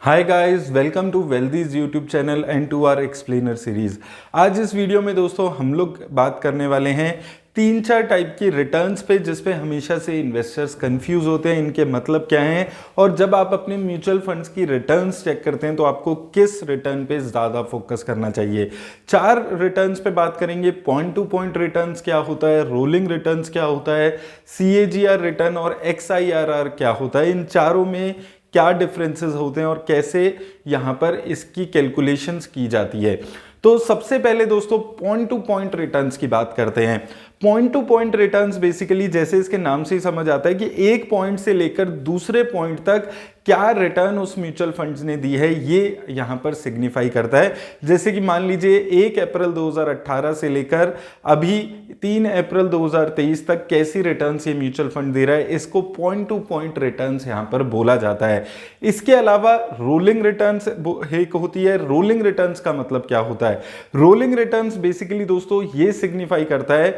Hi guys, welcome to Weldies YouTube channel and to our explainer series. आज इस video में दोस्तों हम लोग बात करने वाले हैं 3-4 टाइप की रिटर्न्स पे जिस पे हमेशा से इन्वेस्टर्स कंफ्यूज होते हैं, इनके मतलब क्या हैं और जब आप अपने म्यूचुअल फंड्स की रिटर्न्स चेक करते हैं तो आपको किस रिटर्न पे ज़्यादा फोकस करना चाहिए। 4 रिटर्न्स पे बात करेंगे। पॉइंट टू पॉइंट रिटर्न्स क्या होता है, रोलिंग रिटर्न्स क्या होता है, CAGR रिटर्न और XIRR क्या होता है, इन चारों में क्या डिफरेंसेस होते हैं और कैसे यहाँ पर इसकी कैलकुलेशंस की जाती है। तो सबसे पहले दोस्तों पॉइंट टू पॉइंट रिटर्न्स की बात करते हैं। Point two point returns basically जैसे इसके नाम से ही समझ आता है कि एक पॉइंट से लेकर दूसरे पॉइंट तक क्या रिटर्न उस म्यूचुअल फंड्स ने दी है, ये यहां पर सिग्निफाई करता है। जैसे कि मान लीजिए 1 अप्रैल 2018 से लेकर अभी 3 अप्रैल 2023 तक कैसी रिटर्न्स ये म्यूचुअल फंड दे रहा है, इसको पॉइंट टू पॉइंट रिटर्न्स यहां पर बोला जाता है। इसके अलावा रोलिंग रिटर्न्स एक होती है। रोलिंग रिटर्न्स का मतलब क्या होता है? रोलिंग रिटर्न्स बेसिकली दोस्तों ये सिग्निफाई करता है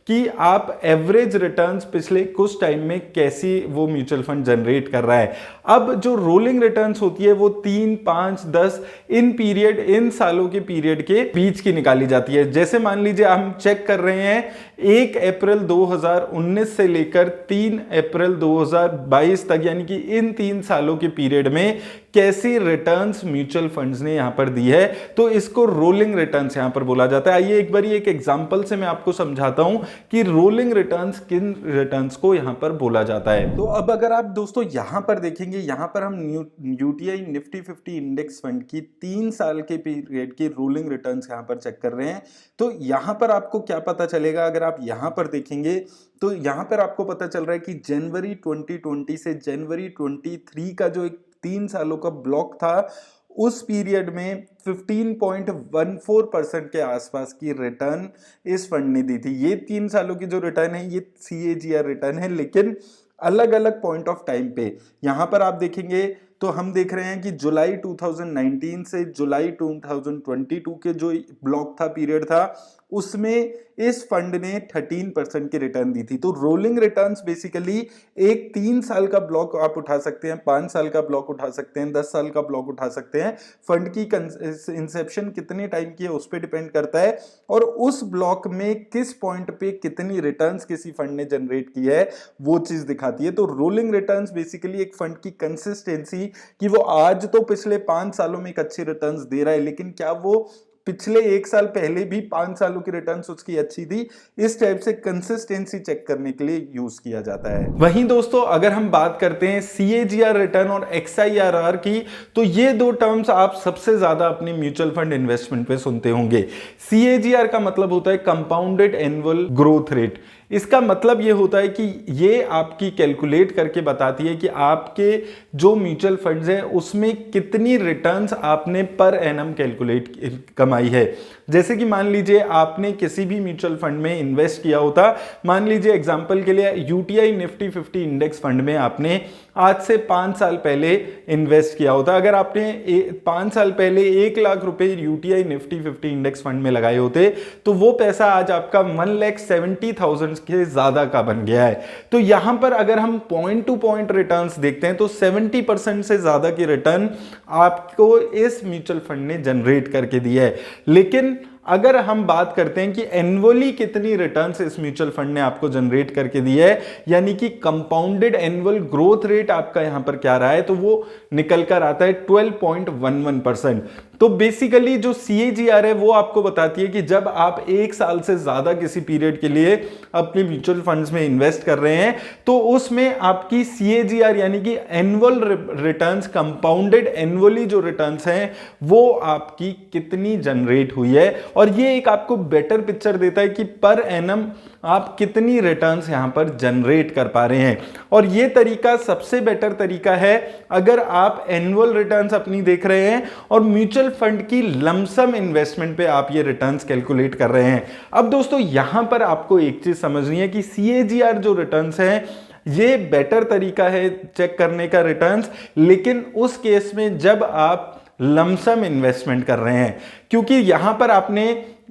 कि आप एवरेज रिटर्न्स पिछले कुछ टाइम में कैसी वो म्यूचुअल फंड जनरेट कर रहा है। अब जो रोलिंग रिटर्न्स होती है वो 3, 5, 10 इन पीरियड, इन सालों के पीरियड के बीच की निकाली जाती है। जैसे मान लीजिए हम चेक कर रहे हैं 1 अप्रैल 2019 से लेकर 3 अप्रैल 2022 तक, यानी कि इन 3 सालों के पीरियड में कैसी रिटर्न्स म्यूचुअल फंड्स ने यहां पर दी है, तो इसको रोलिंग रिटर्न्स यहां पर बोला जाता है। आइए एक बार एक एग्जांपल से मैं आपको समझाता हूं कि रोलिंग रिटर्न्स किन रिटर्न्स को यहां पर बोला जाता है। तो अब अगर आप दोस्तों यहां पर देखेंगे, यहां पर हम यूटीआई निफ्टी 50 इंडेक्स फंड की 3 साल के पीरियड की रोलिंग रिटर्न्स यहां पर चेक कर रहे हैं। तो यहां पर आपको क्या पता चलेगा, अगर आप यहां पर देखेंगे तो यहां पर आपको पता चल रहा है कि जनवरी 2020 से जनवरी 23 का जो एक 3 सालों का ब्लॉक था, उस पीरियड में 15.14% के आसपास की रिटर्न इस फंड ने दी थी। ये 3 सालों की जो रिटर्न है ये CAGR रिटर्न है, लेकिन अलग अलग पॉइंट ऑफ टाइम पे। यहां पर आप देखेंगे तो हम देख रहे हैं कि जुलाई 2019 से जुलाई 2022 के जो ब्लॉक था, पीरियड था, उसमें इस फंड ने 13% की रिटर्न दी थी। तो रोलिंग रिटर्न्स बेसिकली एक 3 साल का ब्लॉक आप उठा सकते हैं, 5 साल का ब्लॉक उठा सकते हैं, 10 साल का ब्लॉक उठा सकते हैं। फंड की इंसेप्शन कितने टाइम की है उस पर डिपेंड करता है और उस ब्लॉक में किस पॉइंट पे कितनी रिटर्न्स किसी फंड ने जनरेट की है वो चीज दिखाती है। तो रोलिंग रिटर्न्स बेसिकली एक फंड की कंसिस्टेंसी कि वो आज तो पिछले 5 सालों में एक अच्छी रिटर्न्स दे रहा है, लेकिन क्या वो पिछले 1 साल पहले भी 5 सालों की रिटर्न्स उसकी अच्छी थी, इस टाइप से कंसिस्टेंसी चेक करने के लिए यूज किया जाता है। वहीं दोस्तों अगर हम बात करते हैं CAGR रिटर्न और XIRR की, तो ये दो टर्म्स आप सबसे ज्यादा अपने म्यूचुअल फंड इन्वेस्टमेंट पे सुनते होंगे। CAGR का मतलब होता है कंपाउंडेड एनुअल ग्रोथ रेट। इसका मतलब ये होता है कि ये आपकी कैलकुलेट करके बताती है कि आपके जो म्यूचुअल फंड्स हैं उसमें कितनी रिटर्न्स आपने पर एनम कैलकुलेट कमाई है। जैसे कि मान लीजिए आपने किसी भी म्यूचुअल फंड में इन्वेस्ट किया होता, मान लीजिए एग्जांपल के लिए यूटीआई निफ्टी 50 इंडेक्स फंड में आपने आज से 5 साल पहले इन्वेस्ट किया होता। अगर आपने 5 साल पहले 1 लाख रुपए यूटीआई निफ्टी 50 इंडेक्स फंड में लगाए होते, तो वो पैसा आज आपका 1,70,000 के ज्यादा का बन गया है। तो यहां पर अगर हम पॉइंट टू पॉइंट रिटर्न्स देखते हैं तो 70% से ज्यादा की रिटर्न आपको इस म्यूचुअल फंड ने जनरेट करके दी है। लेकिन अगर हम बात करते हैं कि एनुअली कितनी रिटर्न्स इस म्यूचुअल फंड ने आपको जनरेट करके दी है, यानी कि कंपाउंडेड एनुअल ग्रोथ रेट आपका यहां पर क्या रहा है, तो वो निकल कर आता है 12.11%। तो बेसिकली जो CAGR है वो आपको बताती है कि जब आप 1 साल से ज्यादा किसी पीरियड के लिए अपने म्यूचुअल फंड्स में इन्वेस्ट कर रहे हैं तो उसमें आपकी CAGR यानी कि एनुअल रिटर्न्स, कंपाउंडेड एनुअली जो रिटर्न्स हैं वो आपकी कितनी जनरेट हुई है। और ये एक आपको बेटर पिक्चर देता है कि पर एनम आप कितनी रिटर्न्स यहां पर जनरेट कर पा रहे हैं। और ये तरीका सबसे बेटर तरीका है अगर आप एनुअल रिटर्न्स अपनी देख रहे हैं और म्यूचुअल फंड की लमसम इन्वेस्टमेंट पे आप ये रिटर्न्स कैलकुलेट कर रहे हैं। अब दोस्तों यहां पर आपको एक चीज समझनी है कि CAGR जो रिटर्न्स हैं ये बेटर तरीका है चेक करने का रिटर्न्स, लेकिन उस केस में जब आप लमसम इन्वेस्टमेंट कर रहे हैं, क्योंकि यहां पर आपने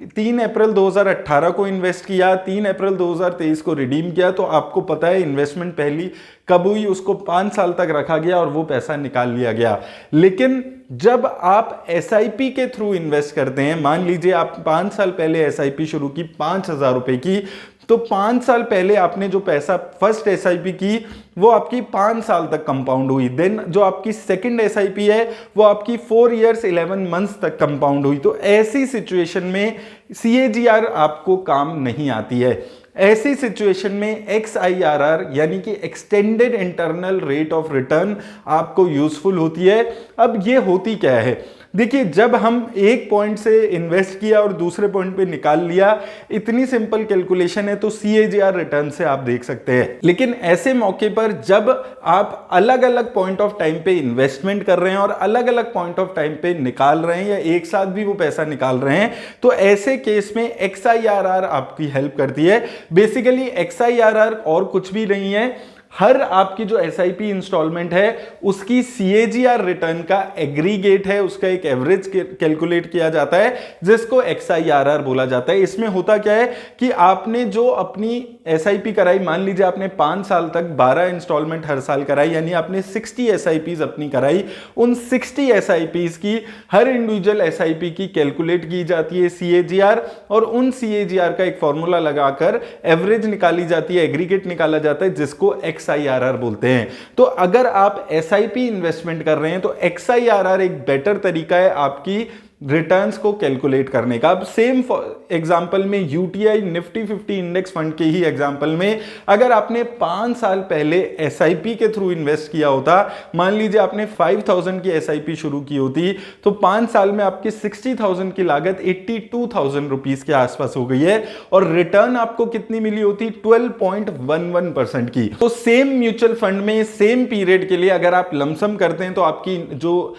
3 अप्रैल 2018 को इन्वेस्ट किया, 3 अप्रैल 2023 को रिडीम किया, तो आपको पता है इन्वेस्टमेंट पहली कब हुई, उसको 5 साल तक रखा गया और वो पैसा निकाल लिया गया। लेकिन जब आप एसआईपी के थ्रू इन्वेस्ट करते हैं, मान लीजिए आप 5 साल पहले एसआईपी शुरू की 5,000 रुपए की, तो 5 साल पहले आपने जो पैसा फर्स्ट एसआईपी की वो आपकी 5 साल तक कंपाउंड हुई। देन जो आपकी सेकंड एसआईपी है वो आपकी 4 इयर्स 11 मंथ्स तक कंपाउंड हुई। तो ऐसी सिचुएशन में सीएजीआर आपको काम नहीं आती है। ऐसी सिचुएशन में XIRR यानी कि extended internal rate of return आपको यूजफुल होती है। अब ये होती क्या है, देखिए जब हम एक पॉइंट से इन्वेस्ट किया और दूसरे पॉइंट पे निकाल लिया, इतनी सिंपल कैलकुलेशन है, तो सीएजीआर रिटर्न से आप देख सकते हैं। लेकिन ऐसे मौके पर जब आप अलग अलग पॉइंट ऑफ टाइम पे इन्वेस्टमेंट कर रहे हैं और अलग अलग पॉइंट ऑफ टाइम पे निकाल रहे हैं या एक साथ भी वो पैसा निकाल रहे हैं, तो ऐसे केस में XIRR आपकी हेल्प करती है। बेसिकली XIRR और कुछ भी नहीं है, हर आपकी जो एसआईपी इंस्टॉलमेंट है उसकी सीएजीआर रिटर्न का एग्रीगेट है, उसका एक एवरेज कैलकुलेट किया जाता है जिसको XIRR बोला जाता है। इसमें होता क्या है कि आपने जो अपनी एसआईपी कराई, मान लीजिए आपने 5 साल तक 12 इंस्टॉलमेंट हर साल कराई, यानी आपने 60 एसआईपीज अपनी कराई। उन 60 एसआईपीज की हर इंडिविजुअल एसआईपी की कैलकुलेट की जाती है सीएजीआर, और उन सीएजीआर का एक फॉर्मूला लगाकर एवरेज निकाली जाती है, एग्रीगेट निकाला जाता है, जिसको XIRR बोलते हैं। तो अगर आप एसआईपी इन्वेस्टमेंट कर रहे हैं तो XIRR एक बेटर तरीका है आपकी रिटर्न्स को कैलकुलेट करने का। अब सेम एग्जांपल में यूटीआई निफ्टी 50 इंडेक्स फंड के ही एग्जांपल में अगर आपने 5 साल पहले एसआईपी के थ्रू इन्वेस्ट किया होता, मान लीजिए आपने 5,000 की एसआईपी शुरू की होती, तो 5 साल में आपकी 60,000 की लागत 82,000 रुपीस के आसपास हो गई है और रिटर्न आपको कितनी मिली होती, 12.11% की। तो सेम म्यूचुअल फंड में सेम पीरियड के लिए अगर आप लमसम करते हैं तो आपकी जो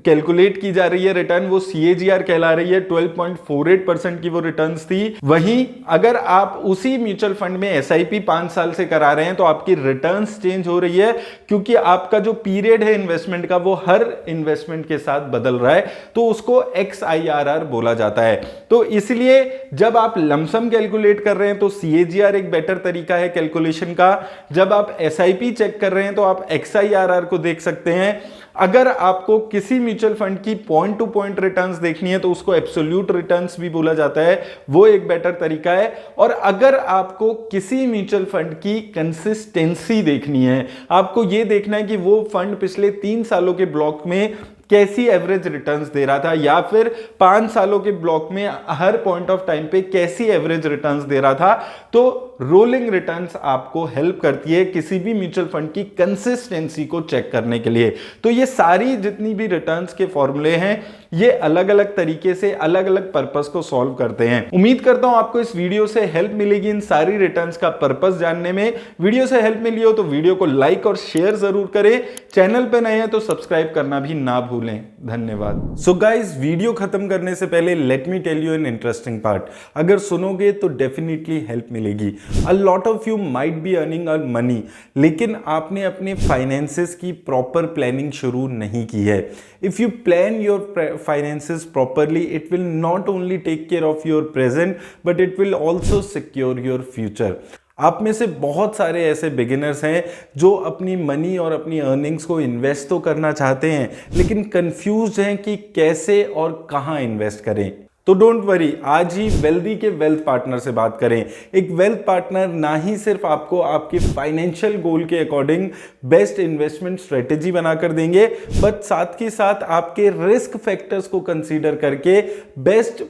कैलकुलेट की जा रही है रिटर्न वो सीएजीआर कहला रही है, 12.48% की वो रिटर्न्स थी। वहीं अगर आप उसी म्यूचुअल फंड में एसआईपी 5 साल से करा रहे हैं तो आपकी रिटर्न्स चेंज हो रही है, क्योंकि आपका जो पीरियड है इन्वेस्टमेंट का वो हर इन्वेस्टमेंट के साथ बदल रहा है, तो उसको XIRR बोला जाता है। तो इसलिए जब आप लमसम कैलकुलेट कर रहे हैं तो सीएजीआर एक बेटर तरीका है कैलकुलेशन का। जब आप एसआईपी चेक कर रहे हैं तो आप XIRR को देख सकते हैं। अगर आपको किसी म्यूचुअल फंड की पॉइंट टू पॉइंट रिटर्न्स देखनी है तो उसको एब्सोल्यूट रिटर्न्स भी बोला जाता है, वो एक बेटर तरीका है। और अगर आपको किसी म्यूचुअल फंड की कंसिस्टेंसी देखनी है, आपको ये देखना है कि वो फंड पिछले 3 सालों के ब्लॉक में कैसी एवरेज रिटर्न्स दे रहा था, या फिर 5 सालों के ब्लॉक में हर पॉइंट ऑफ टाइम पे कैसी एवरेज रिटर्न्स दे रहा था, तो रोलिंग रिटर्न्स आपको हेल्प करती है किसी भी म्यूचुअल फंड की कंसिस्टेंसी को चेक करने के लिए। तो ये सारी जितनी भी रिटर्न्स के फॉर्मूले हैं ये अलग अलग तरीके से अलग अलग पर्पस को सॉल्व करते हैं। उम्मीद करता हूं आपको इस वीडियो से हेल्प मिलेगी इन सारी रिटर्न्स का पर्पस जानने में। वीडियो से हेल्प मिली हो तो वीडियो को लाइक और शेयर जरूर करें। चैनल पे नए हैं तो सब्सक्राइब करना भी ना भूलें। धन्यवाद। सो गाइस, वीडियो खत्म करने से पहले let me tell you an interesting part. अगर सुनोगे तो डेफिनेटली हेल्प मिलेगी। A lot of you might be earning a money, लेकिन आपने अपने फाइनेंसेस की प्रॉपर प्लानिंग शुरू नहीं की है। If you plan your finances properly, it will not only take care of your present but it will also secure your future. आप में से बहुत सारे ऐसे बिगिनर्स हैं जो अपनी मनी और अपनी अर्निंग्स को इन्वेस्ट तो करना चाहते हैं लेकिन कंफ्यूज हैं कि कैसे और कहां इन्वेस्ट करें। तो डोंट वरी, आज ही वेल्दी के वेल्थ पार्टनर से बात करें। एक वेल्थ पार्टनर ना ही सिर्फ आपको आपके फाइनेंशियल गोल के अकॉर्डिंग बेस्ट इन्वेस्टमेंट स्ट्रेटेजी बनाकर देंगे, बट साथ ही साथ आपके रिस्क फैक्टर्स को कंसीडर करके बेस्ट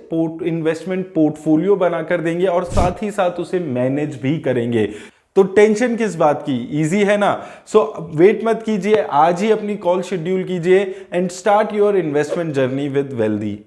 इन्वेस्टमेंट पोर्टफोलियो बनाकर देंगे और साथ ही साथ उसे मैनेज भी करेंगे। तो टेंशन किस बात की, इजी है ना। सो वेट मत कीजिए, आज ही अपनी कॉल शेड्यूल कीजिए and start your investment journey with wealthy.